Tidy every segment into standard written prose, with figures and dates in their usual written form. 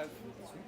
Sweet.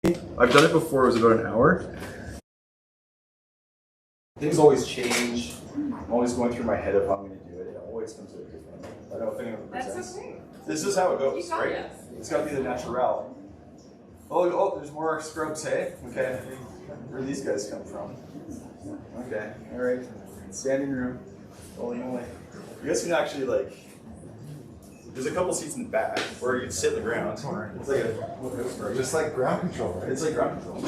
I've done it before, it was about an hour. Things always change. I'm always going through my head of how I'm going to do it. It always comes out different. I don't know if anyone presents. That's okay. This is how it goes, right? Yes. It's got to be the natural. Oh, there's more scrubs, hey? Okay. Where do these guys come from? Okay, all right. Standing room. Holy moly. You guys can actually, like, there's a couple seats in the back where you can sit on the ground. It's like a, just like ground control, right? it's like ground control.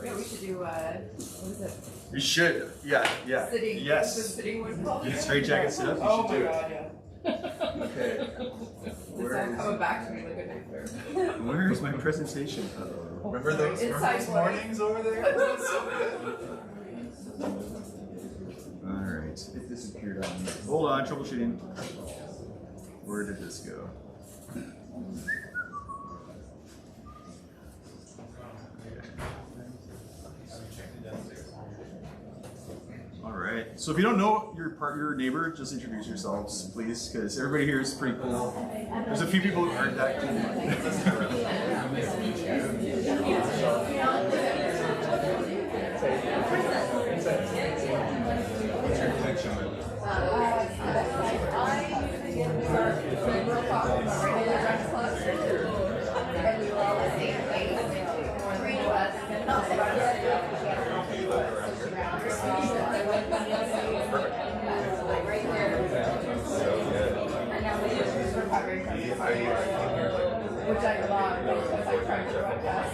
Yeah, we should do, what is it? You should, yeah. Sitting. Yes. The sitting one called. Straight jacket sit up, you Oh should my do god, it. yeah. Okay. It's all coming back to me like a nightmare. Where is my presentation? Remember those mornings over there? Alright, it disappeared on me. Hold on, troubleshooting. Where did this go? Alright, so if you don't know your neighbor, just introduce yourselves, please, because everybody here is pretty cool. There's a few people who aren't that cool. What's your connection with? Which I love because I tried to broadcast.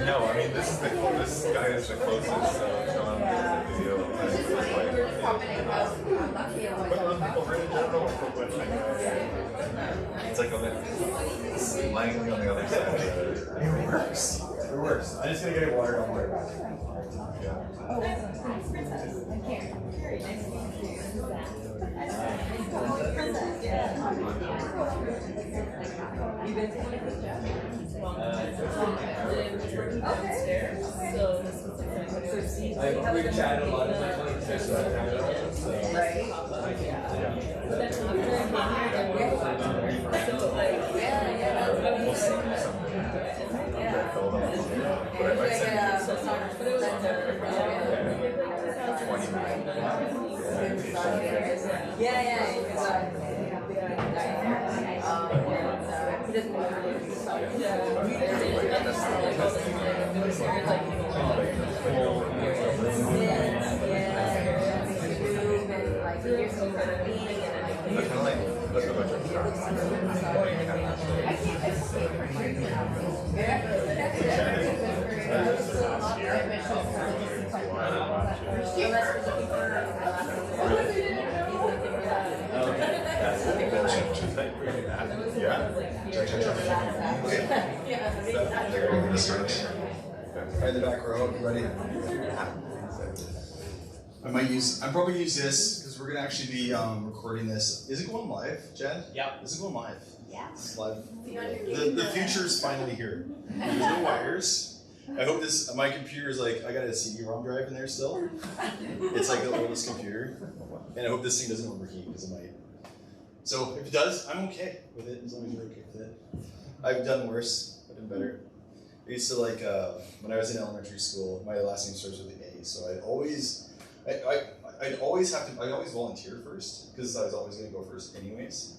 No, I mean this guy is the closest, so Sean is a video. It's like on the Langley on the other side. It works. It works. I just gotta get water, don't worry about it. We chatted a lot of Right in the back row, ready? I'm probably use this because we're gonna actually be recording this. Is it going live, Jen? Yeah. Is it going live? Yeah. It's live. The future is finally here. There's no wires. I hope this, my computer is like, I got a CD-ROM drive in there still. It's like the oldest computer. And I hope this thing doesn't overheat because it might. So if it does, I'm okay with it as long as you're okay with it. I've done worse, I've done better. I used to like, when I was in elementary school, my last name starts with an A, so I'd always volunteer first, because I was always going to go first anyways.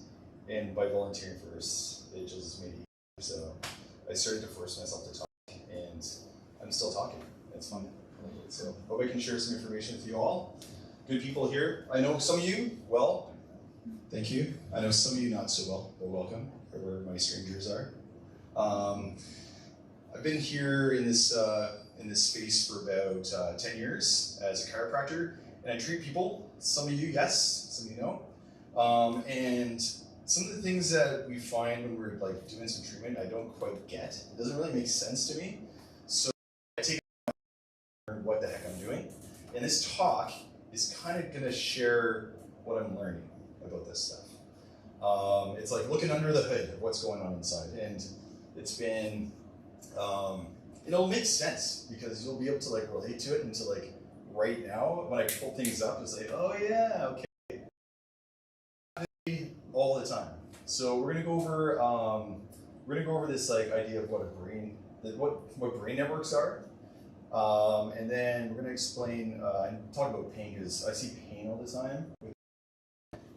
And by volunteering first, it just made it easier. So I started to force myself to talk, and I'm still talking. It's fun. So hope I can share some information with you all. Good people here. I know some of you well. Thank you. I know some of you not so well, but welcome, wherever my strangers are. I've been here in this space for about 10 years as a chiropractor, and I treat people. Some of you, yes, some of you know. And some of the things that we find when we're like doing some treatment, I don't quite get. It doesn't really make sense to me. So I take what the heck I'm doing. And this talk is kind of gonna share what I'm learning about this stuff. It's like looking under the hood of what's going on inside, and it's been, it'll make sense because you'll be able to like relate to it, and to like right now when I pull things up, it's like, oh yeah, okay, all the time. So we're gonna go over this like idea of what a brain, what brain networks are, and then we're gonna explain and talk about pain, because I see pain all the time,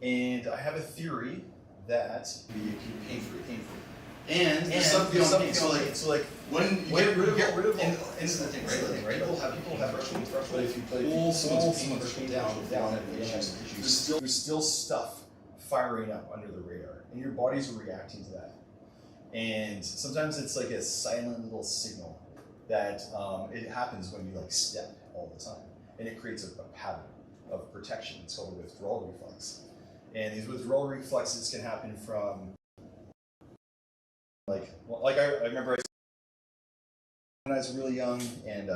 and I have a theory that be pain-free. And stuff beyond pain. So like when you get rid of and this is the thing, right? People have frustrating, but if you pull someone's pain down at the issues, there's still stuff firing up under the radar, and your body's reacting to that. And sometimes it's like a silent little signal that it happens when you like step all the time, and it creates a pattern of protection. It's called a withdrawal reflex. And these withdrawal reflexes can happen from like I remember when I was really young, and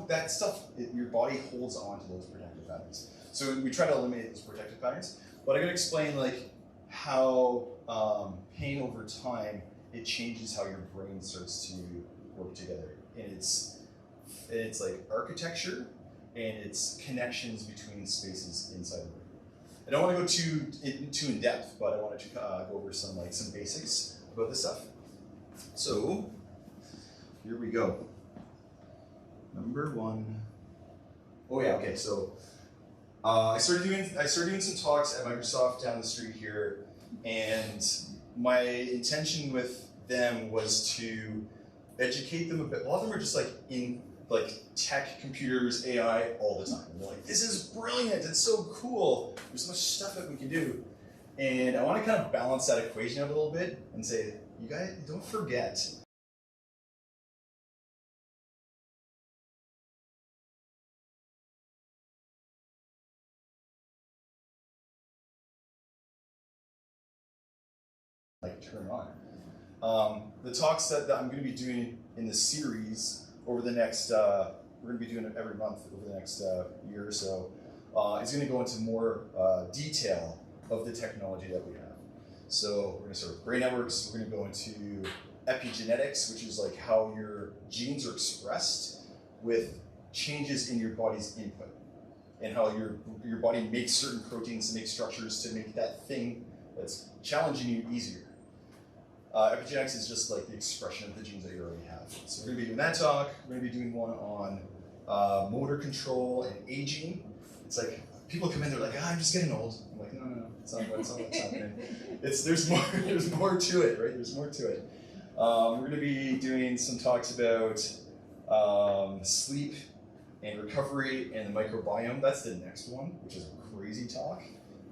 that stuff, your body holds on to those protective patterns. So we try to eliminate those protective patterns, but I'm gonna explain like how pain over time, it changes how your brain starts to work together, and it's like architecture and it's connections between spaces inside the brain. I don't want to go too in depth, but I wanted to go over some basics about this stuff. So here we go. Number one. Oh yeah, okay. So I started doing some talks at Microsoft down the street here, and my intention with them was to educate them a bit. A lot of them are just like in tech, computers, AI all the time. And they're like, this is brilliant, it's so cool. There's so much stuff that we can do. And I want to kind of balance that equation out a little bit and say, you guys, don't forget. Like turn on. The talks that I'm going to be doing in the series over the next, we're going to be doing it every month over the next year or so, is going to go into more detail of the technology that we have. So we're going to start with brain networks, we're going to go into epigenetics, which is like how your genes are expressed with changes in your body's input, and how your body makes certain proteins to make structures to make that thing that's challenging you easier. Epigenetics is just like the expression of the genes that you already have. So we're going to be doing that talk. We're going to be doing one on motor control and aging. It's like people come in, they're like, I'm just getting old. I'm like, no, it's not what's happening. There's more to it, right? There's more to it. We're going to be doing some talks about sleep and recovery and the microbiome. That's the next one, which is a crazy talk.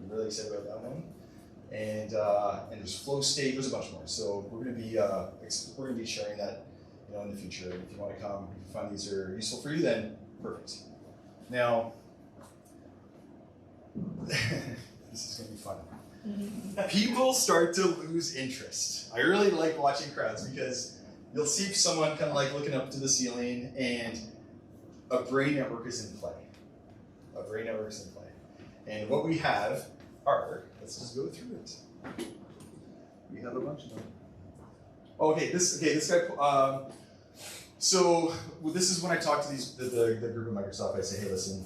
I'm really excited about that one. And there's flow state. There's a bunch more. So we're going to be sharing that, in the future. If you want to come, if you find these are useful for you, then perfect. Now, this is going to be fun. People start to lose interest. I really like watching crowds because you'll see someone kind of like looking up to the ceiling, and a brain network is in play. A brain network is in play. And what we have are, let's just go through it. We have a bunch of them. Okay, this guy. So this is when I talk to the group at Microsoft. I say, hey, listen,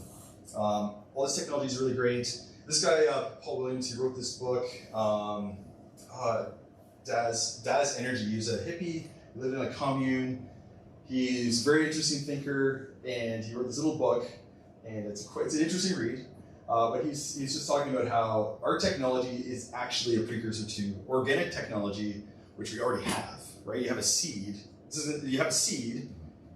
all this technology is really great. This guy, Paul Williams, he wrote this book, Daz Energy. He was a hippie. He lived in a commune. He's a very interesting thinker, and he wrote this little book, and it's an interesting read. But he's just talking about how our technology is actually a precursor to organic technology, which we already have, right? You have a seed. You have a seed,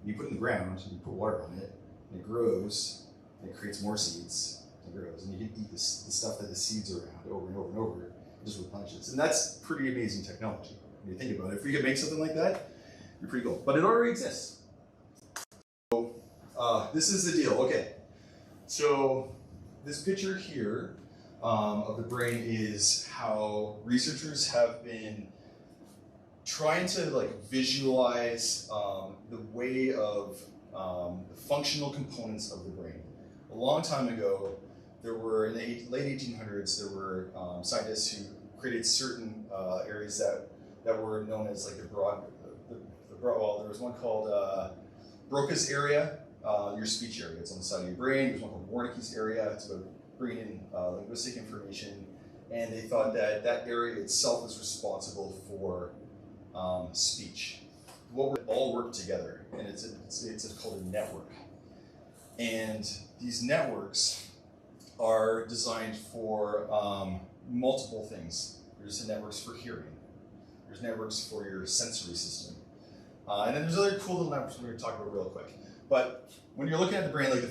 you put it in the ground, and you put water on it, and it grows, and it creates more seeds, and it grows, and you can eat the stuff that the seeds are around over and over and over, it just replenishes. And that's pretty amazing technology, when you think about it. If we could make something like that, it'd be pretty cool. But it already exists. So this is the deal, okay. So this picture here of the brain is how researchers have been trying to visualize the way of the functional components of the brain. A long time ago, there were, in the late 1800s, there were scientists who created certain areas that were known as like the broad, well, there was one called Broca's area, your speech area. It's on the side of your brain. There's one called Wernicke's area. It's about bringing in linguistic information. And they thought that that area itself is responsible for speech. What would all work together, and it's called a network. And these networks are designed for multiple things. There's networks for hearing. There's networks for your sensory system. And then there's other cool little networks we're going to talk about real quick. But when you're looking at the brain, like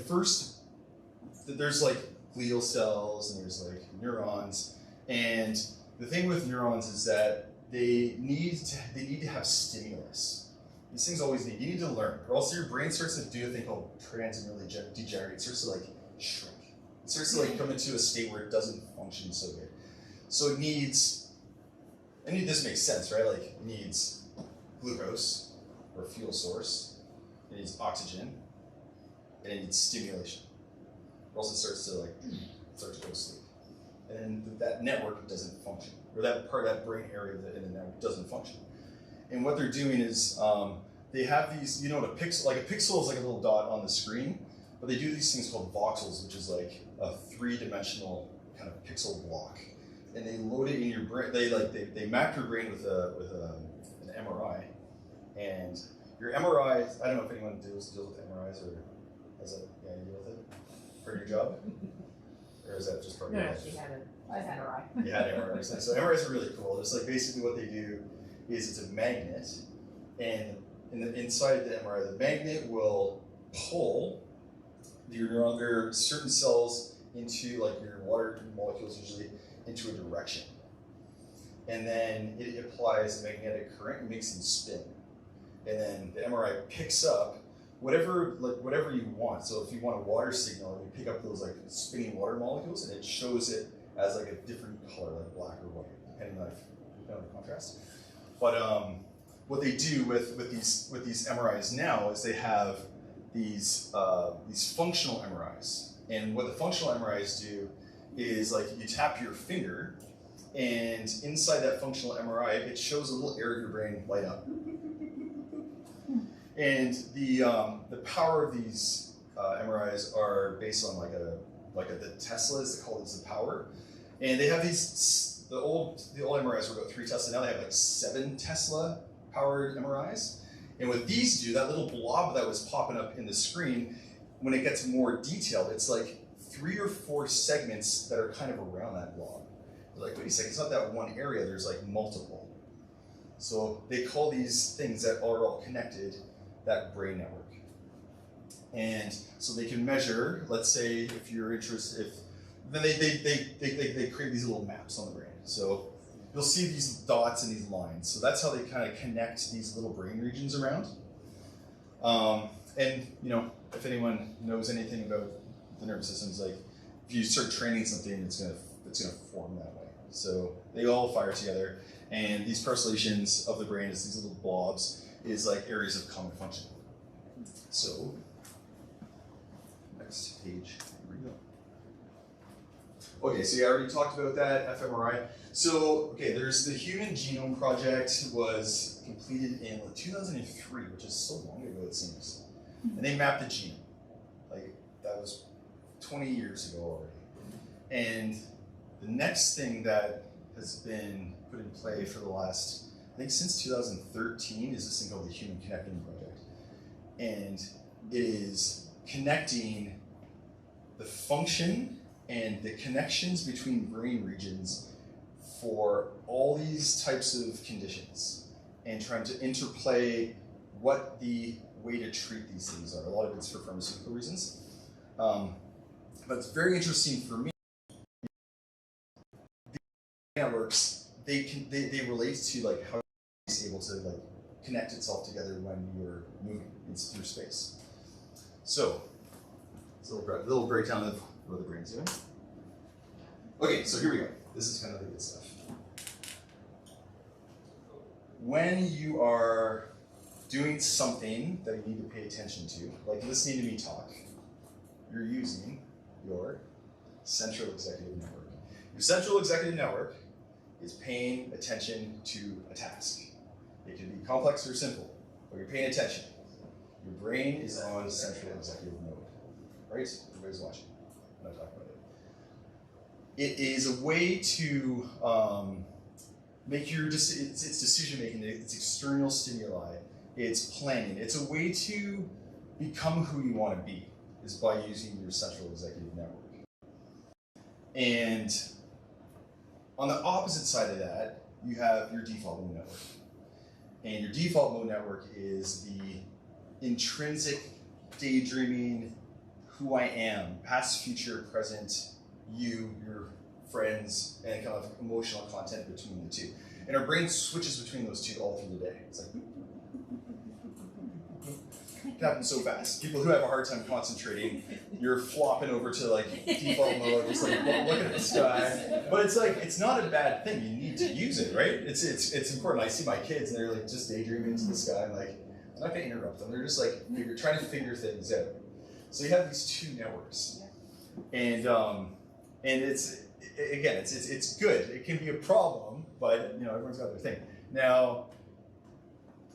there's like glial cells and there's like neurons. And the thing with neurons is that they need to have stimulus. These things always you need to learn, or else your brain starts to do a thing called transiently degenerate. It starts to like shrink. It starts to like come into a state where it doesn't function so good. So it needs, this makes sense, right? Like it needs glucose or a fuel source. It needs oxygen, and it needs stimulation. Or else it starts to go to sleep. And then that network doesn't function, or that part of that brain area in the network doesn't function. And what they're doing is they have these, a pixel is like a little dot on the screen, but they do these things called voxels, which is like a 3-dimensional kind of pixel block. And they load it in your brain. They map your brain with an MRI, and your MRI. I don't know if anyone deals with MRIs or has a you deal with it for your job, or is that just part of your life? No, she had an MRI. You had an MRI. So MRIs are really cool. Just like basically what they do is it's a magnet, and inside the MRI, the magnet will pull your neuron, there are certain cells into like your water molecules usually into a direction, and then it applies a magnetic current and makes them spin, and then the MRI picks up whatever you want. So if you want a water signal, you pick up those like spinning water molecules, and it shows it as like a different color, like black or white, depending on the contrast. But what they do with these MRIs now is they have these functional MRIs, and what the functional MRIs do is like you tap your finger, and inside that functional MRI, it shows a little area of your brain light up. And the power of these MRIs are based on the Teslas. They call this the power, and they have these. The old MRIs were about 3 Tesla. Now they have like 7 Tesla powered MRIs. And what these do, that little blob that was popping up in the screen, when it gets more detailed, it's like 3 or 4 segments that are kind of around that blob. They're like, wait a second, it's not that one area, there's like multiple. So they call these things that are all connected that brain network. And so they can measure, let's say if you're interested, then they create these little maps on the brain. So you'll see these dots and these lines. So that's how they kind of connect these little brain regions around. And if anyone knows anything about the nervous system, it's like if you start training something, it's gonna form that way. So they all fire together, and these parcellations of the brain is these little blobs is like areas of common function. So next page. Here we go. Okay, so you already talked about that, fMRI. So, okay, there's the Human Genome Project was completed in 2003, which is so long ago it seems. And they mapped the genome. Like, that was 20 years ago already. And the next thing that has been put in play for the last, I think since 2013, is this thing called the Human Connecting Project. And it is connecting the function and the connections between brain regions for all these types of conditions, and trying to interplay what the way to treat these things are. A lot of it's for pharmaceutical reasons. But it's very interesting for me. The networks, they relate to like how it's able to like connect itself together when you're moving through space. So, it's a little breakdown of what the brain's doing. Okay, so here we go. This is kind of the good stuff. When you are doing something that you need to pay attention to, like listening to me talk, you're using your central executive network. Your central executive network is paying attention to a task. It can be complex or simple, but you're paying attention. Your brain is on central executive mode, right? Everybody's watching. I'm not talking about it. It is a way to make your it's decision making. It's external stimuli. It's planning. It's a way to become who you want to be, is by using your central executive network. And on the opposite side of that, you have your default mode network. And your default mode network is the intrinsic daydreaming, who I am, past, future, present, you, your friends, and kind of emotional content between the two. And our brain switches between those two all through the day. It's like, it happens so fast. People who have a hard time concentrating, you're flopping over to like default mode, just like looking at the sky. But it's like, it's not a bad thing. You need to use it, right? It's important. I see my kids and they're like just daydreaming into the sky. I'm like, I'm not gonna interrupt them. They're just like trying to figure things out. So you have these two networks, and it's again, it's good. It can be a problem, but everyone's got their thing. Now,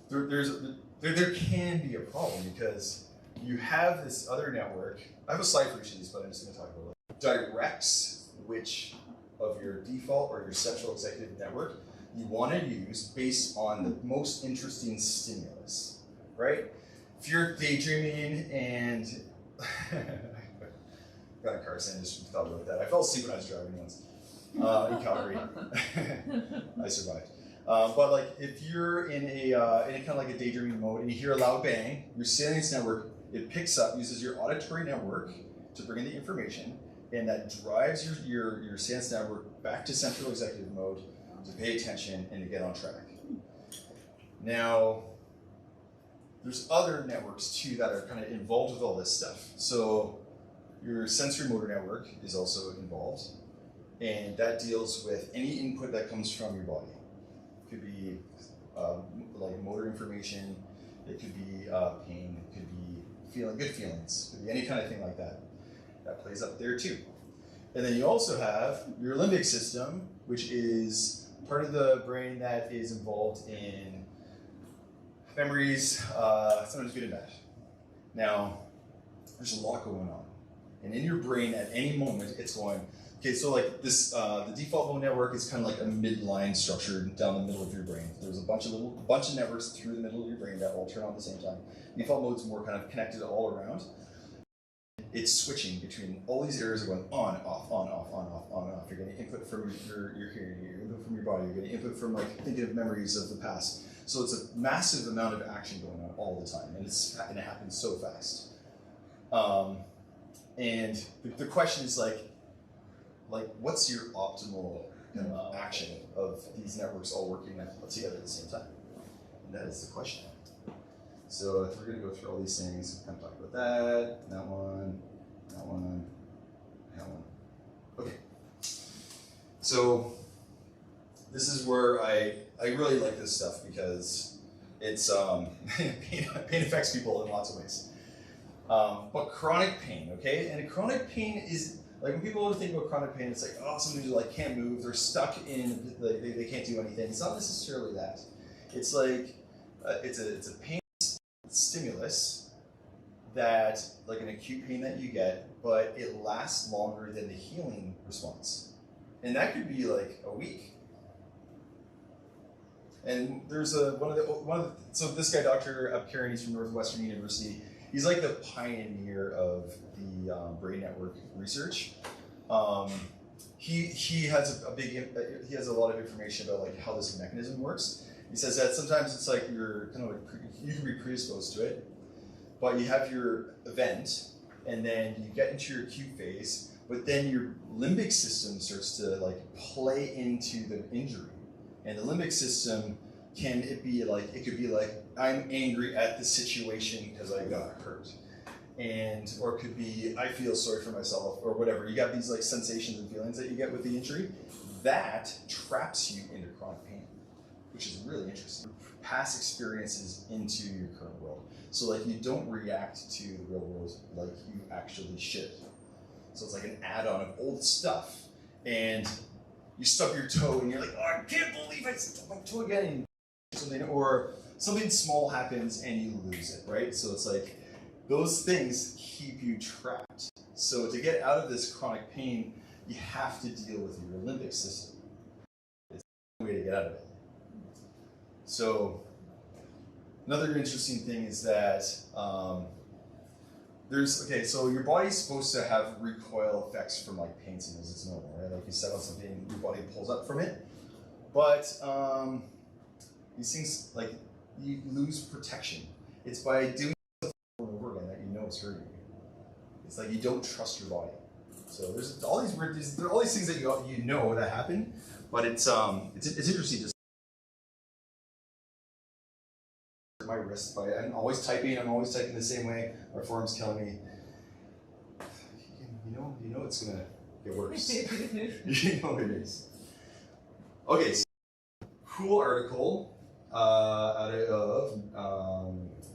there can be a problem because you have this other network. I have a slide for each of these, but I'm just going to talk about it. Directs which of your default or your central executive network you want to use based on the most interesting stimulus, right? If you're daydreaming and got a car accident, just thought about that. I fell asleep when I was driving once in Calgary. I survived. But like if you're in a kind of like a daydreaming mode and you hear a loud bang, your salience network, it picks up, uses your auditory network to bring in the information, and that drives your salience network back to central executive mode to pay attention and to get on track. Now, there's other networks too that are kind of involved with all this stuff. So your sensory motor network is also involved, and that deals with any input that comes from your body. It could be like motor information, it could be pain, it could be good feelings, it could be any kind of thing like that. That plays up there too. And then you also have your limbic system, which is part of the brain that is involved in memories, sometimes good and bad. Now, there's a lot going on. And in your brain at any moment, it's going, okay, so like this, the default mode network is kind of like a midline structure down the middle of your brain. There's a bunch of networks through the middle of your brain that all turn on at the same time. Default mode's more kind of connected all around. It's switching between all these areas are going on, off, on, off, on, off, on, off. You're getting input from your hearing, you're input from your body, you're getting input from like thinking of memories of the past. So it's a massive amount of action going on all the time, and it happens so fast. And the question is like what's your optimal kind of action of these networks all working together at the same time? And that is the question. So if we're going to go through all these things, kind of talk about that one. Okay. So this is where I really like this stuff because it's pain affects people in lots of ways. But chronic pain, okay? And chronic pain is like when people think about chronic pain, it's like, oh, somebody who like can't move, they're stuck in, they can't do anything. It's not necessarily that. It's like it's a pain stimulus that, like an acute pain that you get, but it lasts longer than the healing response, and that could be like a week. And there's so this guy, Dr. Abkaran, he's from Northwestern University. He's like the pioneer of the brain network research. He has he has a lot of information about like how this mechanism works. He says that sometimes it's like you're kind of like you can be predisposed to it, but you have your event, and then you get into your acute phase, but then your limbic system starts to like play into the injury, and the limbic system it could be like I'm angry at the situation because I got hurt, or it could be I feel sorry for myself or whatever. You got these like sensations and feelings that you get with the injury that traps you into chronic pain, which is really interesting. Past experiences into your current world. So like you don't react to the real world like you actually should. So it's like an add-on of old stuff. And you stub your toe and you're like, oh, I can't believe I stubbed my toe again. Something, or something small happens and you lose it, right? So it's like those things keep you trapped. So to get out of this chronic pain, you have to deal with your limbic system. It's the way to get out of it. So another interesting thing is that so your body's supposed to have recoil effects from like pain signals. It's normal, right? Like you set on something, your body pulls up from it. But these things, like, you lose protection. It's by doing stuff over and over again that you know is hurting you. It's like you don't trust your body. So there's all these weird, there are all these things that you know that happen, but it's interesting to my wrist. I'm always typing the same way. My forearm's killing me. You know it's gonna get worse. You know it is. Okay, so cool article out of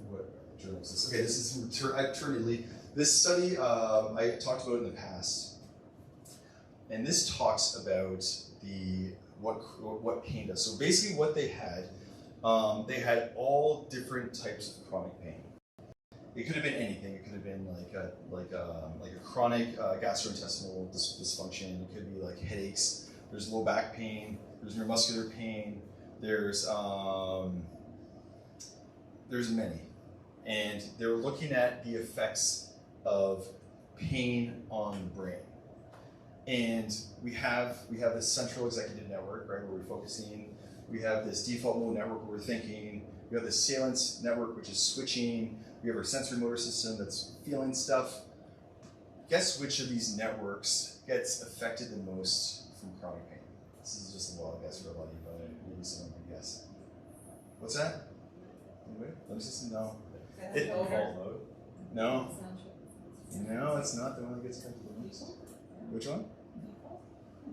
what journal is this? Okay, this is from Maternity. This study I talked about in the past, and this talks about what pain does. So basically, what they had all different types of chronic pain. It could have been anything. It could have been like a chronic gastrointestinal dysfunction. It could be like headaches. There's low back pain. There's neuromuscular pain. There's many, and they were looking at the effects of pain on the brain. And we have this central executive network, right, where we're focusing. We have this default mode network where we're thinking. We have this salience network, which is switching. We have our sensory motor system that's feeling stuff. Guess which of these networks gets affected the most from chronic pain? This is just a wild guess for a lot of you, but maybe someone can guess. What's that? Anybody? Limbic system? No. No. No, it's not the one that gets affected the most. Which one?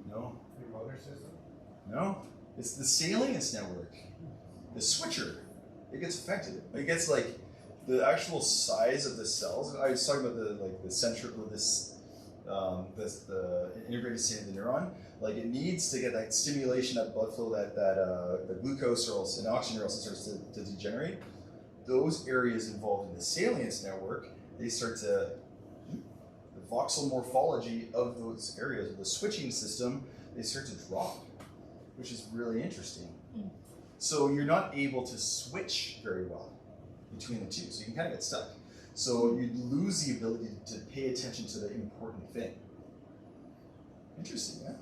No. The motor system? No. It's the salience network. The switcher. It gets affected. It gets like the actual size of the cells. I was talking about the central the integrated state of the neuron. Like it needs to get that stimulation, that blood flow, that the glucose or else, and oxygen or else it starts to degenerate. Those areas involved in the salience network, they start to, the voxel morphology of those areas of the switching system, they start to drop, which is really interesting. So you're not able to switch very well between the two, so you can kind of get stuck. So you lose the ability to pay attention to the important thing. Interesting, yeah?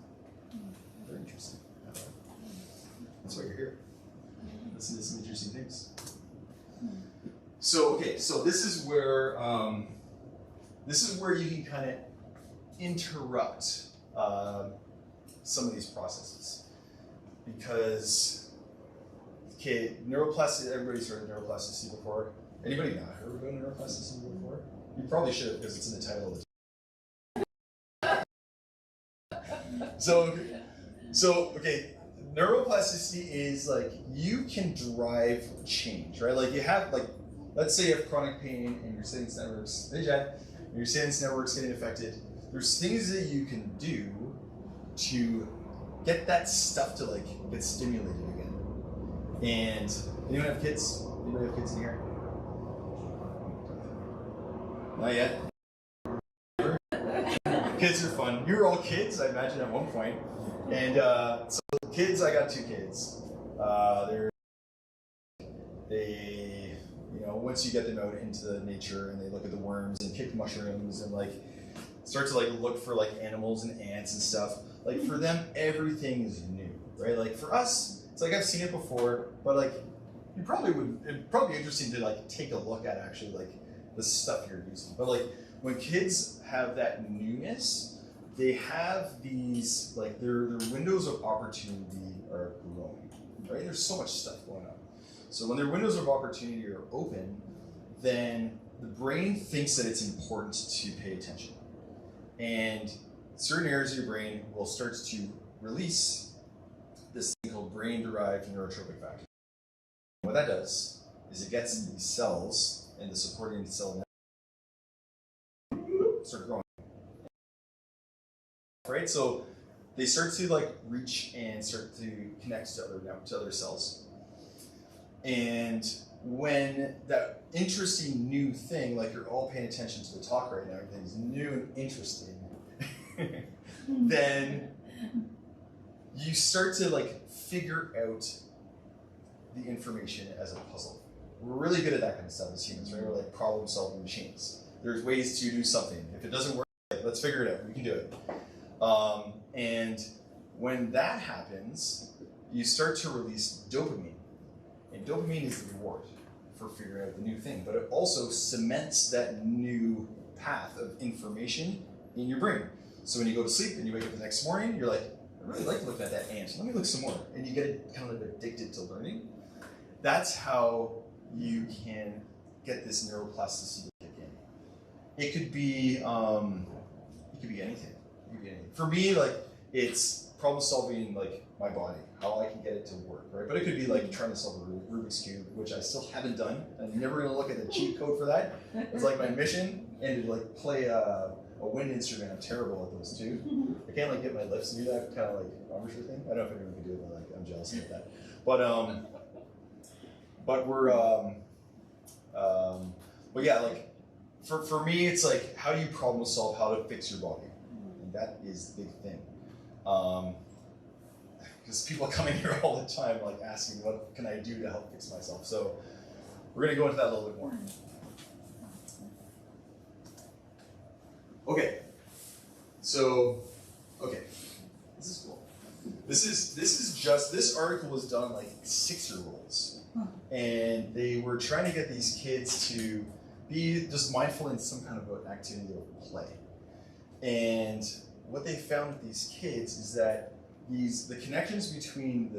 Very interesting. That's why you're here. Listen to some interesting things. So, okay, so this is where you can kind of interrupt some of these processes. Because, okay, neuroplasticity, everybody's heard of neuroplasticity before. Anybody not heard about neuroplasticity before? You probably should have, because it's in the title of the So, okay, neuroplasticity is like, you can drive change, right? Like you have, like, let's say you have chronic pain and your salience networks, hey Jen, and your salience network's getting affected. There's things that you can do to get that stuff to like get stimulated again. And anyone have kids? Anybody have kids in here? Not yet. Kids are fun. You were all kids, I imagine, at one point. And so kids, I got two kids. They, you know, once you get them out into nature and they look at the worms and kick mushrooms and like start to like look for like animals and ants and stuff. Like for them, everything is new, right? Like for us, it's like I've seen it before, but like it'd probably be interesting to like take a look at actually like the stuff you're using. But like when kids have that newness, they have these like their windows of opportunity are growing, right? There's so much stuff going on. So when their windows of opportunity are open, then the brain thinks that it's important to pay attention. And certain areas of your brain will start to release this thing called brain-derived neurotrophic factor. What that does is it gets these cells and the supporting cell network start growing. right? So they start to like reach and start to connect to other cells. And when that interesting new thing, like you're all paying attention to the talk right now, everything's new and interesting, then you start to like figure out the information as a puzzle. We're really good at that kind of stuff as humans, right? We're like problem solving machines. There's ways to do something. If it doesn't work, let's figure it out. We can do it. And when that happens, you start to release dopamine. And dopamine is the reward for figuring out the new thing, but it also cements that new path of information in your brain. So when you go to sleep and you wake up the next morning, you're like, I really like looking at that ant. Let me look some more. And you get kind of addicted to learning. That's how you can get this neuroplasticity to kick in. It could be anything. It could be anything. For me, like it's problem solving, like my body, how I can get it to work, right? But it could be like trying to solve a Rubik's Cube, which I still haven't done. I'm never gonna look at the cheat code for that. It's like my mission, and to like play a wind instrument. I'm terrible at those too. I can't like get my lips to do that kind of like amateur thing. I don't know if anyone can do it, but like I'm jealous of that. But we're but yeah, like for me, it's like how do you problem solve how to fix your body, and that is the big thing. Because people come in here all the time, like asking, what can I do to help fix myself? So we're going to go into that a little bit more. Okay. So, okay, this is cool. This article was done on like 6-year-olds, and they were trying to get these kids to be just mindful in some kind of an activity of play. And what they found with these kids is that the connections between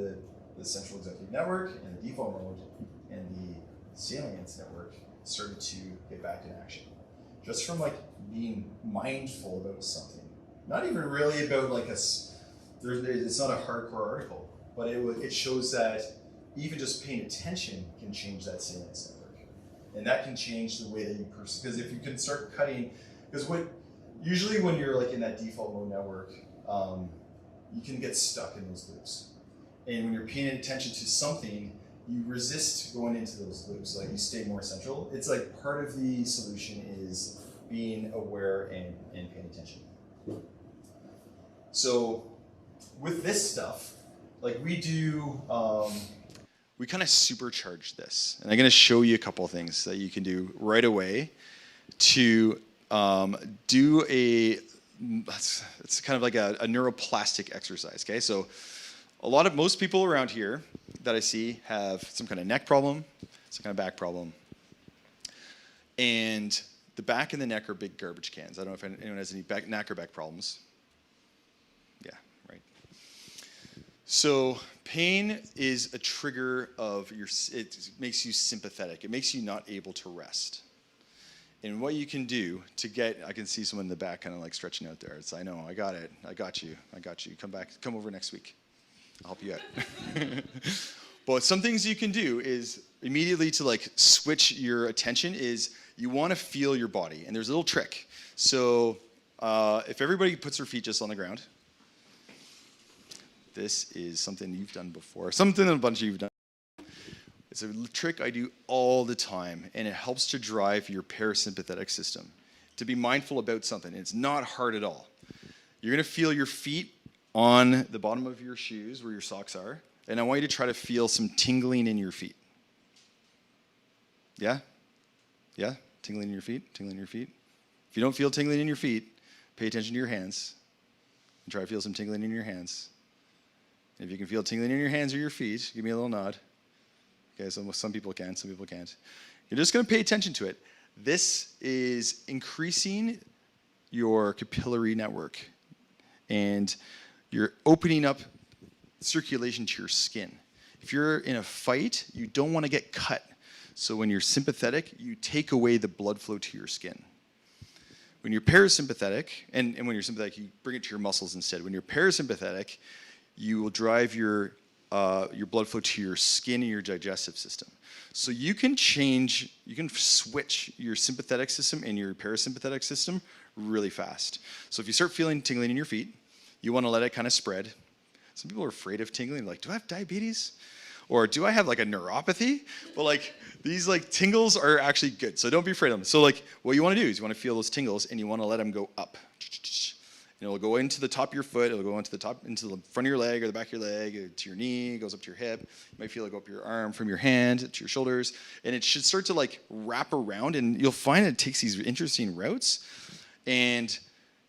the central executive network and the default mode and the salience network started to get back in action. Just from like being mindful about something. Not even really about like it's not a hardcore article, but it shows that even just paying attention can change that salience network. And that can change the way that you perceive, because if you can start cutting, because usually when you're like in that default mode network, you can get stuck in those loops. And when you're paying attention to something, you resist going into those loops, like you stay more central. It's like part of the solution is being aware and paying attention. So with this stuff, like we do, we kind of supercharge this. And I'm gonna show you a couple of things that you can do right away to do it's kind of like a neuroplastic exercise, okay? So most people around here that I see have some kind of neck problem, some kind of back problem. And the back and the neck are big garbage cans. I don't know if anyone has any neck or back problems. Yeah, right. So pain is a trigger of it makes you sympathetic. It makes you not able to rest. And what you can do to I can see someone in the back kind of like stretching out there. It's, I know, I got it. I got you. Come over next week. I'll help you out. But some things you can do is immediately to like switch your attention is you want to feel your body. And there's a little trick. So if everybody puts their feet just on the ground, this is something you've done before. Something a bunch of you've done. It's a trick I do all the time, and it helps to drive your parasympathetic system, to be mindful about something. It's not hard at all. You're going to feel your feet on the bottom of your shoes where your socks are, and I want you to try to feel some tingling in your feet. Yeah? Yeah? Tingling in your feet? Tingling in your feet? If you don't feel tingling in your feet, pay attention to your hands, and try to feel some tingling in your hands. And if you can feel tingling in your hands or your feet, give me a little nod. Okay, so some people can, some people can't. You're just going to pay attention to it. This is increasing your capillary network, and you're opening up circulation to your skin. If you're in a fight, you don't want to get cut. So when you're sympathetic, you take away the blood flow to your skin. When you're parasympathetic, and when you're sympathetic, you bring it to your muscles instead. When you're parasympathetic, you will drive your blood flow to your skin and your digestive system. So you can switch your sympathetic system and your parasympathetic system really fast. So if you start feeling tingling in your feet, You want to let it kind of spread. Some people are afraid of tingling, like, do I have diabetes? Or do I have like a neuropathy? But like these like tingles are actually good, so don't be afraid of them. So like what you want to do is you want to feel those tingles and you want to let them go up. And it'll go into the top of your foot, it'll go into the front of your leg or the back of your leg, or to your knee, it goes up to your hip. You might feel it go up your arm, from your hand to your shoulders, and it should start to like wrap around, and you'll find it takes these interesting routes, and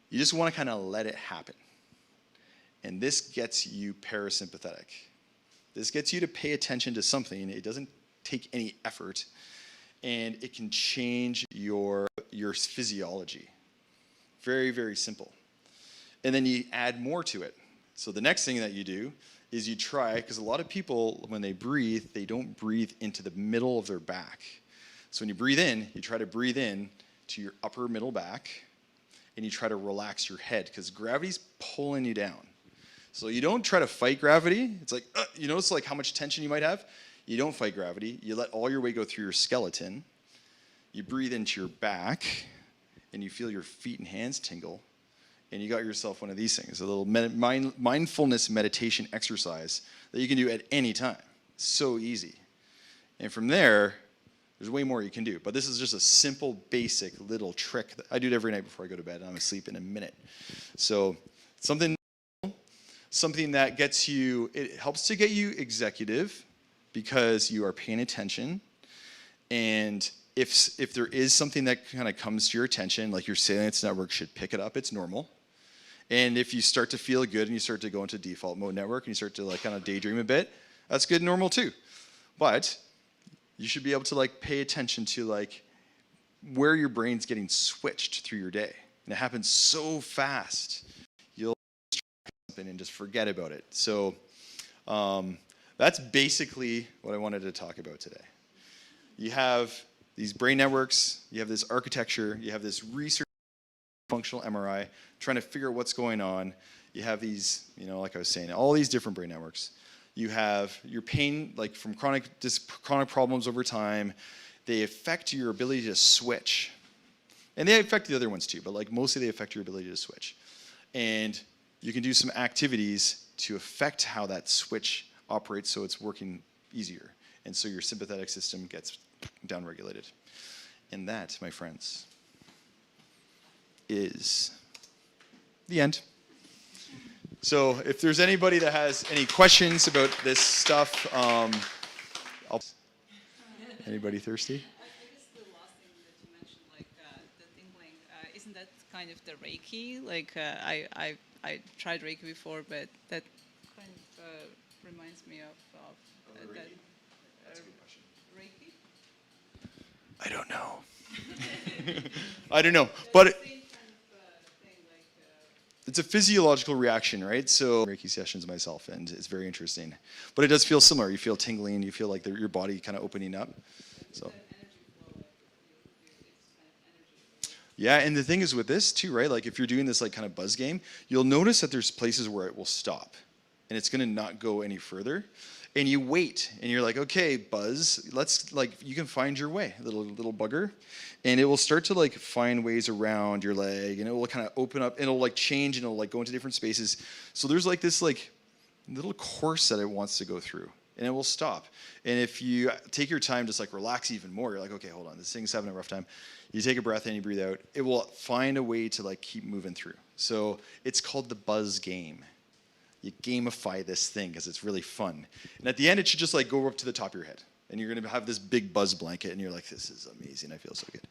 you just want to kind of let it happen. And this gets you parasympathetic. This gets you to pay attention to something. It doesn't take any effort, and it can change your physiology. Very, very simple. And then you add more to it. So the next thing that you do is you try, because a lot of people, when they breathe, they don't breathe into the middle of their back. So when you breathe in, you try to breathe in to your upper middle back, and you try to relax your head, because gravity's pulling you down. So you don't try to fight gravity. It's like, you notice like how much tension you might have? You don't fight gravity. You let all your weight go through your skeleton. You breathe into your back, and you feel your feet and hands tingle. And you got yourself one of these things, a little mindfulness meditation exercise that you can do at any time. So easy. And from there, there's way more you can do. But this is just a simple, basic little trick. I do it every night before I go to bed, and I'm asleep in a minute. So something that gets you, it helps to get you executive because you are paying attention. And if there is something that kind of comes to your attention, like your salience network should pick it up, it's normal. And if you start to feel good and you start to go into default mode network and you start to like kind of daydream a bit, that's good and normal too. But you should be able to like pay attention to like where your brain's getting switched through your day. And it happens so fast. You'll something and just forget about it. So that's basically what I wanted to talk about today. You have these brain networks, you have this architecture, you have this research, functional MRI, trying to figure out what's going on. You have these, like I was saying, all these different brain networks. You have your pain, like from chronic problems over time. They affect your ability to switch. And they affect the other ones too, but like mostly they affect your ability to switch. And you can do some activities to affect how that switch operates so it's working easier. And so your sympathetic system gets downregulated. And that, my friends, is the end. So if there's anybody that has any questions about this stuff, anybody thirsty? I guess the last thing that you mentioned, like the tingling, isn't that kind of the Reiki? Like I tried Reiki before, but that kind of reminds me of that. That's a good question. Reiki? I don't know. I don't know, but it's a physiological reaction, right? So Reiki sessions myself, and it's very interesting. But it does feel similar. You feel tingling, you feel like your body kind of opening up. So. Yeah, and the thing is with this too, right? Like if you're doing this like kind of buzz game, you'll notice that there's places where it will stop, and it's going to not go any further. And you wait, and you're like, okay, Buzz, you can find your way, little bugger. And it will start to like find ways around your leg, and it will kind of open up, and it'll like change, and it'll like go into different spaces. So there's like this like little course that it wants to go through, and it will stop. And if you take your time, just like relax even more, you're like, okay, hold on, this thing's having a rough time. You take a breath in, you breathe out. It will find a way to like keep moving through. So it's called the Buzz game. You gamify this thing because it's really fun. And at the end, it should just like go up to the top of your head. And you're going to have this big buzz blanket, and you're like, this is amazing. I feel so good.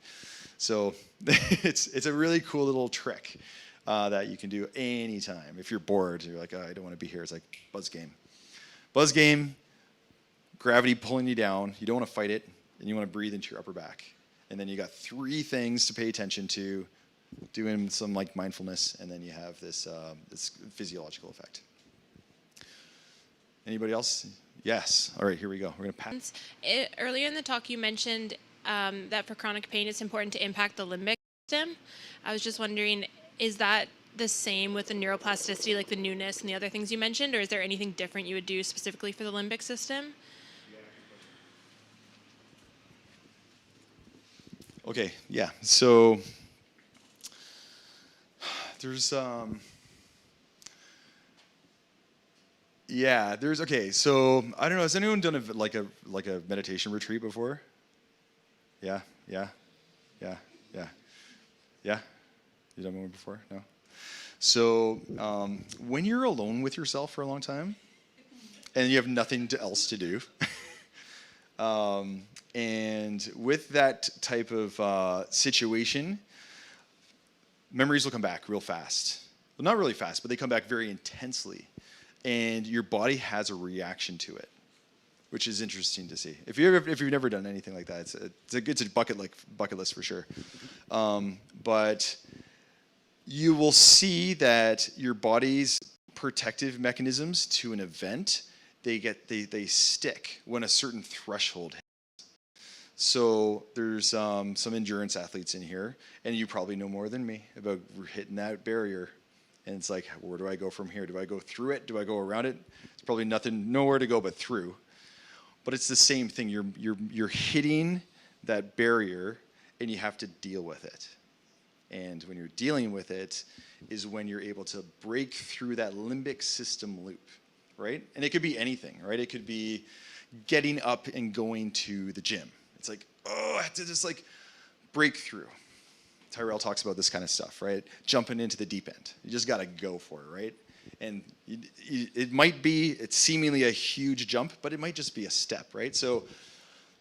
So it's a really cool little trick that you can do anytime. If you're bored, you're like, oh, I don't want to be here. It's like buzz game. Buzz game, gravity pulling you down. You don't want to fight it, and you want to breathe into your upper back. And then you got 3 things to pay attention to, doing some like mindfulness, and then you have this physiological effect. Anybody else? Yes. All right, here we go. We're going to pass. Earlier in the talk, you mentioned that for chronic pain, it's important to impact the limbic system. I was just wondering, is that the same with the neuroplasticity, like the newness and the other things you mentioned, or is there anything different you would do specifically for the limbic system? Okay, yeah. So there's Yeah, okay, so I don't know, has anyone done like a meditation retreat before? Yeah, yeah, yeah, yeah, yeah. You done one before? No? So when you're alone with yourself for a long time and you have nothing else to do, and with that type of situation, memories will come back real fast. Well, not really fast, but they come back very intensely. And your body has a reaction to it, which is interesting to see. If you've never done anything like that, it's a bucket list for sure. But you will see that your body's protective mechanisms to an event, they stick when a certain threshold hits. So there's some endurance athletes in here, and you probably know more than me about hitting that barrier. And it's like, where do I go from here? Do I go through it? Do I go around it? It's probably nowhere to go but through. But it's the same thing. You're hitting that barrier, and you have to deal with it. And when you're dealing with it is when you're able to break through that limbic system loop, right? And it could be anything, right? It could be getting up and going to the gym. It's like, oh, I have to just like break through. Tyrell talks about this kind of stuff, right? Jumping into the deep end. You just got to go for it, right? And it's seemingly a huge jump, but it might just be a step, right? So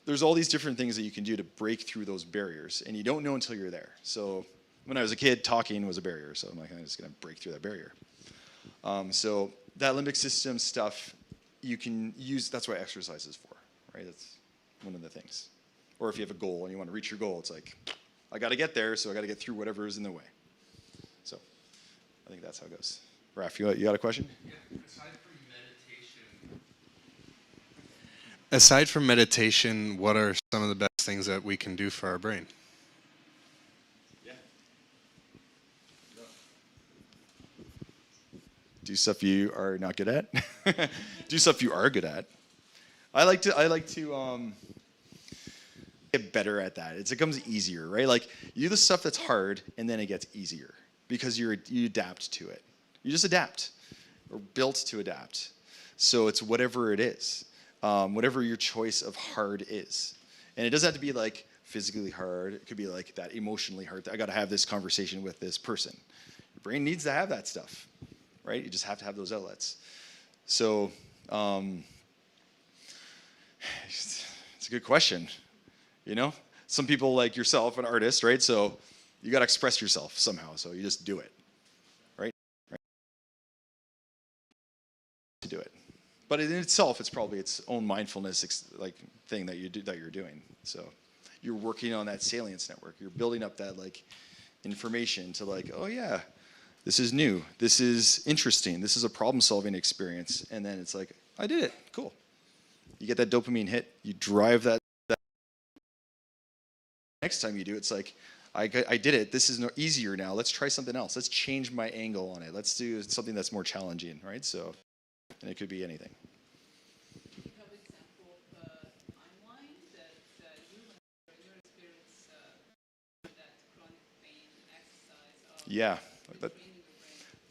there's all these different things that you can do to break through those barriers, and you don't know until you're there. So when I was a kid, talking was a barrier, so I'm like, I'm just going to break through that barrier. So that limbic system stuff, you can use, that's what exercise is for, right? That's one of the things. Or if you have a goal and you want to reach your goal, it's like, I got to get there, so I got to get through whatever is in the way. So I think that's how it goes. Raph, you got a question? Yeah. Aside from meditation, what are some of the best things that we can do for our brain? Yeah. Do stuff you are not good at. Do stuff you are good at. I like to get better at that. It becomes easier, right? Like you do the stuff that's hard, and then it gets easier because you adapt to it. You just adapt, or built to adapt. So it's whatever it is, whatever your choice of hard is, and it doesn't have to be like physically hard. It could be like that emotionally hard. I got to have this conversation with this person. Your brain needs to have that stuff, right? You just have to have those outlets. So it's a good question. You know, some people like yourself, an artist, right? So you got to express yourself somehow. So you just do it, right? To do it, but in itself, it's probably its own mindfulness like thing that you're doing. So you're working on that salience network. You're building up that like information to like, oh yeah, this is new. This is interesting. This is a problem-solving experience. And then it's like, I did it. Cool. You get that dopamine hit. You drive that. Next time you do, it's like, I did it. This is easier now. Let's try something else. Let's change my angle on it. Let's do something that's more challenging, right? So, and it could be anything. Do you have an example of a timeline that you have your experience that chronic pain exercise? Yeah.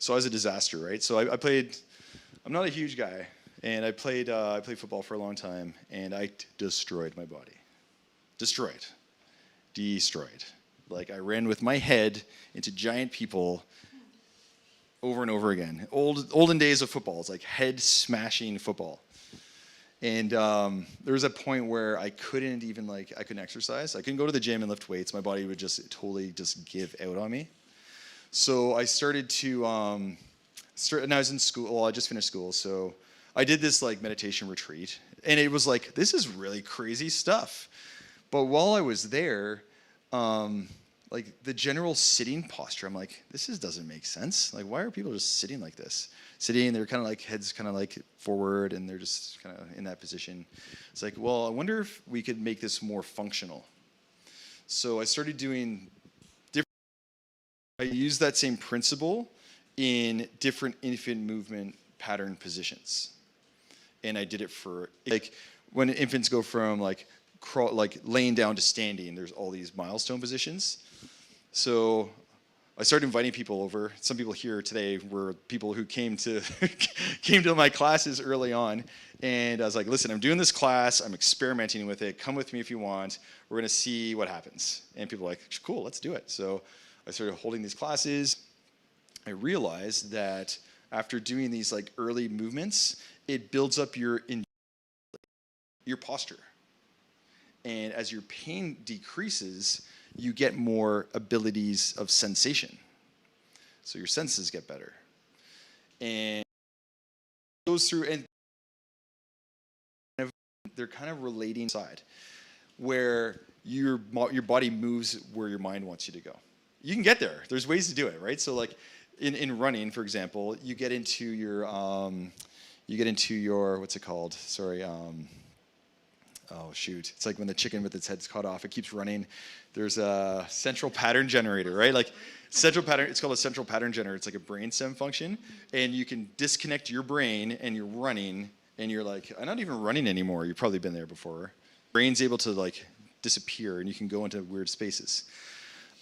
So I was a disaster, right? So I played. I'm not a huge guy, and I played football for a long time, and I destroyed my body. Destroyed. Like I ran with my head into giant people over and over again. Olden days of football, it's like head smashing football. And there was a point where I couldn't exercise. I couldn't go to the gym and lift weights. My body would just totally just give out on me. So I started to, and I was in school, well, I just finished school. So I did this like meditation retreat, and it was like, this is really crazy stuff. But while I was there, like the general sitting posture, I'm like, doesn't make sense. Like, why are people just sitting like this? Sitting, they're kind of like heads kind of like forward, and they're just kind of in that position. It's like, well, I wonder if we could make this more functional. So I started doing I used that same principle in different infant movement pattern positions. And I did it for, like, when infants go from like laying down to standing, there's all these milestone positions. So I started inviting people over. Some people here today were people who came to came to my classes early on, and I was like, listen, I'm doing this class, I'm experimenting with it, come with me if you want, we're gonna see what happens. And people were like, cool, let's do it. So I started holding these classes. I realized that after doing these like early movements, it builds up your posture. And as your pain decreases, you get more abilities of sensation. So your senses get better. And it goes through, and they're kind of relating side, where your body moves where your mind wants you to go. You can get there. There's ways to do it, right? So like in running, for example, you get into your what's it called? Sorry. Oh shoot, it's like when the chicken with its head's cut off, it keeps running. There's a central pattern generator, right? Like central pattern, it's called a central pattern generator. It's like a brainstem function, and you can disconnect your brain and you're running, and you're like, I'm not even running anymore. You've probably been there before. Brain's able to like disappear, and you can go into weird spaces.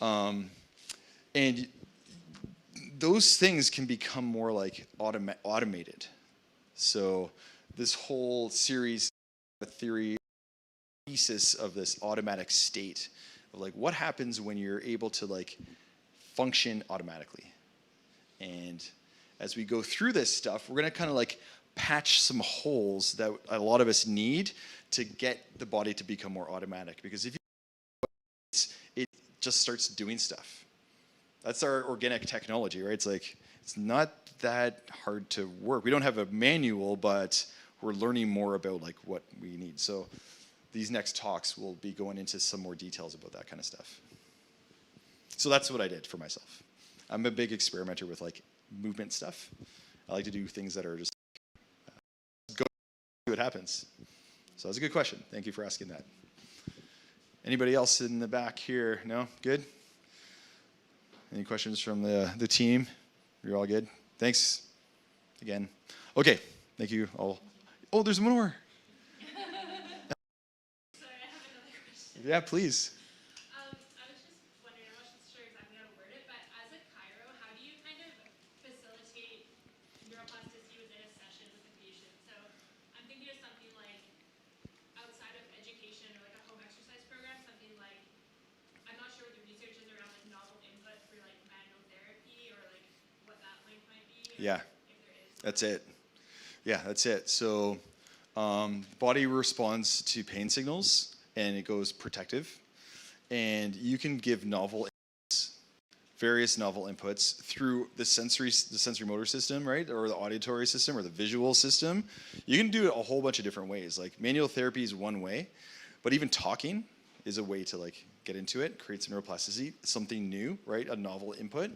And those things can become more like automated. So this whole series, a thesis of this automatic state of like what happens when you're able to like function automatically. And as we go through this stuff, we're gonna kind of like patch some holes that a lot of us need to get the body to become more automatic. Because if it just starts doing stuff. That's our organic technology, right? It's like, it's not that hard to work. We don't have a manual, but we're learning more about like what we need. So these next talks will be going into some more details about that kind of stuff. So that's what I did for myself. I'm a big experimenter with like movement stuff. I like to do things that are just go see what happens. So that's a good question. Thank you for asking that. Anybody else in the back here? No? Good? Any questions from the team? You're all good? Thanks again. Okay, thank you all. Oh, there's more. Sorry, I have another question. Yeah, please. I was just wondering, I'm not sure exactly how to word it, but as a chiro, how do you kind of facilitate neuroplasticity within a session with a patient? So I'm thinking of something like outside of education or like a home exercise program, something like, I'm not sure what the research is around like novel input for like manual therapy or like what that link might be. Yeah, if there is. that's it. Yeah, that's it. So body responds to pain signals and it goes protective. And you can give novel inputs, various novel inputs through the sensory motor system, right? Or the auditory system or the visual system. You can do it a whole bunch of different ways. Like manual therapy is one way, but even talking is a way to like get into it, creates neuroplasticity, something new, right? A novel input.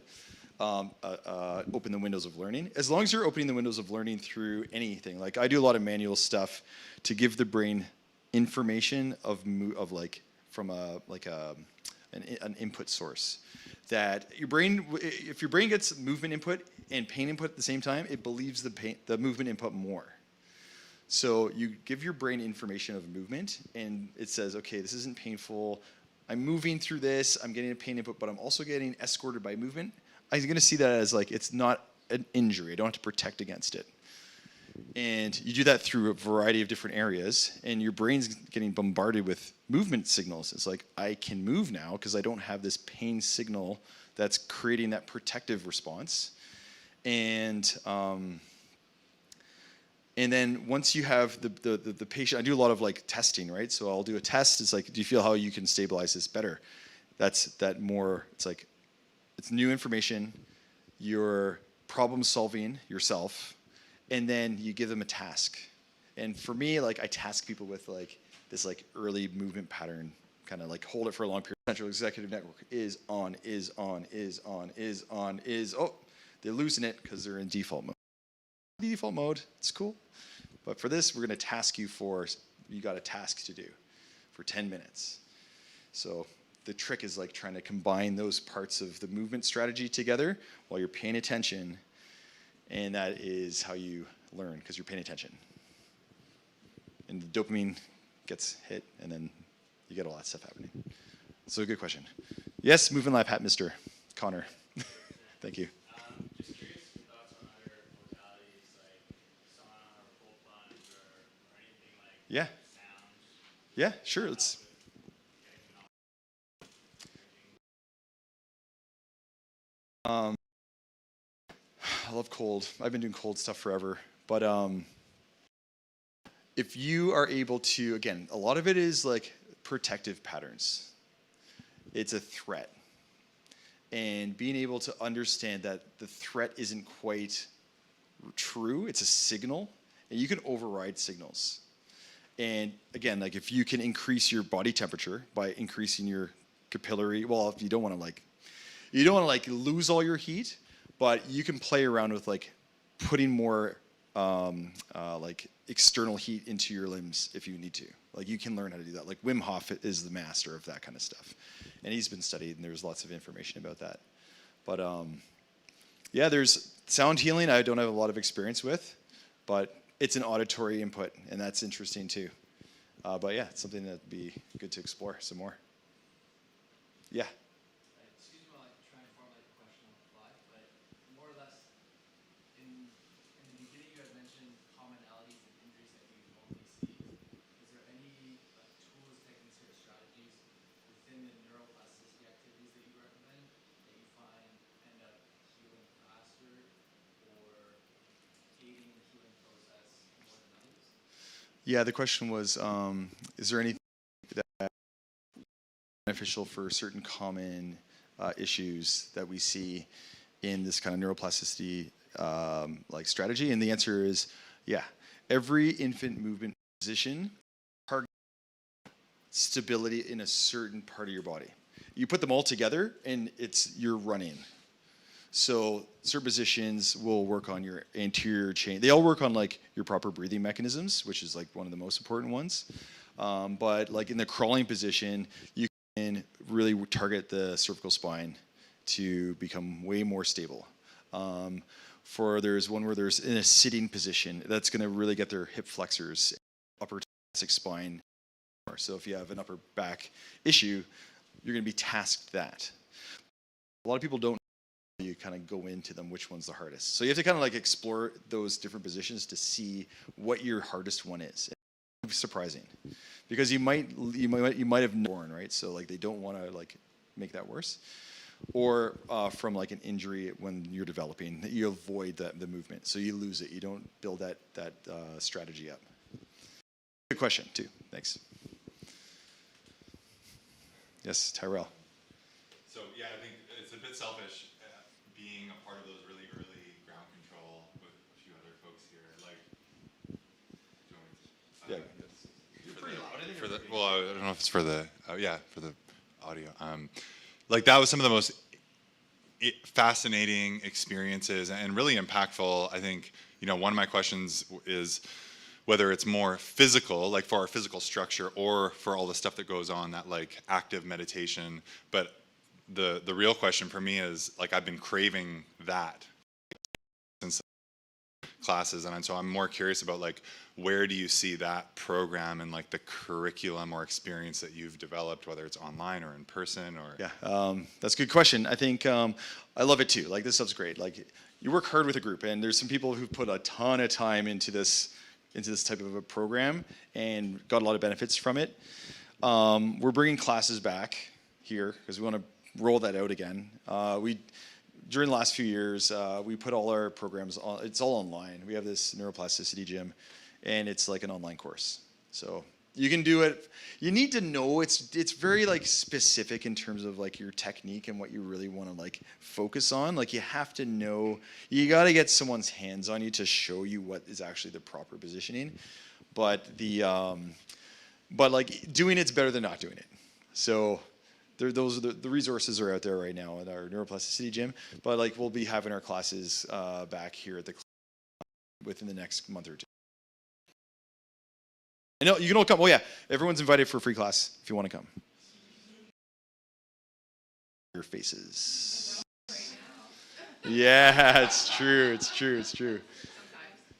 Open the windows of learning. As long as you're opening the windows of learning through anything, like I do a lot of manual stuff to give the brain information of like from an input source. That your brain, if your brain gets movement input and pain input at the same time, it believes the movement input more. So you give your brain information of movement, and it says, okay, this isn't painful. I'm moving through this. I'm getting a pain input, but I'm also getting escorted by movement. I'm going to see that as like it's not an injury. I don't have to protect against it. And you do that through a variety of different areas, and your brain's getting bombarded with movement signals. It's like, I can move now because I don't have this pain signal that's creating that protective response. And then once you have the patient, I do a lot of like testing, right? So I'll do a test. It's like, do you feel how you can stabilize this better? It's like, it's new information, you're problem solving yourself, and then you give them a task. And for me, like I task people with like this like early movement pattern, kind of like hold it for a long period. Central executive network is on, is on, is on, is on, is, oh, they're losing it because they're in default mode. Default mode, it's cool. But for this, we're gonna task you got a task to do for 10 minutes. So the trick is like trying to combine those parts of the movement strategy together while you're paying attention, and that is how you learn, because you're paying attention. And the dopamine gets hit, and then you get all that stuff happening. So good question. Yes, MVMTLAB hat, Mr. Connor. Thank you. Just curious your thoughts on other modalities like sauna or cold plunge or anything like Yeah. sounds. Yeah, sure. Let's. I love cold. I've been doing cold stuff forever. But if you are able to, again, a lot of it is like protective patterns. It's a threat. And being able to understand that the threat isn't quite true, it's a signal, and you can override signals. And again, like if you can increase your body temperature by increasing your capillary, well, if you don't want to like lose all your heat, but you can play around with like putting more like external heat into your limbs if you need to. Like you can learn how to do that. Like Wim Hof is the master of that kind of stuff, and he's been studied, and there's lots of information about that. But yeah, there's sound healing. I don't have a lot of experience with, but it's an auditory input, and that's interesting too. But yeah, it's something that'd be good to explore some more. Yeah. Excuse me while I try and formulate the question on the fly, but more or less, in the beginning you had mentioned commonalities and injuries that you normally see. Is there any tools, techniques, or strategies within the neuroplasticity activities that you recommend that you find end up healing faster or aiding the healing process more than others? Yeah, the question was, is there anything that beneficial for certain common issues that we see in this kind of neuroplasticity like strategy? And the answer is, yeah. Every infant movement position targets stability in a certain part of your body. You put them all together, and you're running. So certain positions will work on your anterior chain. They all work on like your proper breathing mechanisms, which is like one of the most important ones. But like in the crawling position, you can really target the cervical spine to become way more stable. There's one where there's in a sitting position, that's going to really get their hip flexors, upper thoracic spine. So if you have an upper back issue, you're going to be tasked that. A lot of people don't. You kind of go into them, which one's the hardest. So you have to kind of like explore those different positions to see what your hardest one is. It's surprising because you might have born, right? So like they don't want to like make that worse, or from like an injury when you're developing, you avoid the movement, so you lose it. You don't build that strategy up. Good question too. Thanks. Yes, Tyrell. So yeah, I think it's a bit selfish being a part of those really early ground control with a few other folks here. Like, do you want me to? Yeah. You're pretty loud. I think for the, well, I don't know if it's for the for the audio. Like that was some of the most fascinating experiences and really impactful. I think one of my questions is whether it's more physical, like for our physical structure, or for all the stuff that goes on, that like active meditation. But the real question for me is like I've been craving that since classes, and so I'm more curious about like where do you see that program and like the curriculum or experience that you've developed, whether it's online or in person or. Yeah, that's a good question. I think I love it too. Like this stuff's great. Like you work hard with a group, and there's some people who've put a ton of time into this type of a program and got a lot of benefits from it. We're bringing classes back here because we want to roll that out again. During the last few years, we put all our programs on, it's all online. We have this neuroplasticity gym, and it's like an online course. So you can do it. You need to know, it's very like specific in terms of like your technique and what you really want to like focus on. Like you have to know, you got to get someone's hands on you to show you what is actually the proper positioning. But like doing it's better than not doing it. So those are the resources are out there right now at our neuroplasticity gym. But like we'll be having our classes back here at the within the next month or two. I know you can all come. Oh yeah, everyone's invited for a free class if you want to come. Your faces. Yeah, it's true. It's true. It's true.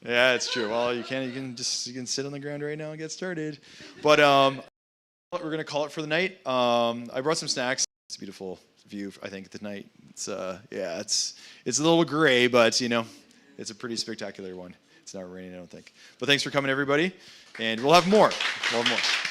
Yeah, it's true. Well, you can sit on the ground right now and get started. But we're gonna call it for the night. I brought some snacks. It's a beautiful view, I think, tonight. It's yeah, it's a little gray, but you know, it's a pretty spectacular one. It's not raining, I don't think. But thanks for coming, everybody, and we'll have more. We'll have more.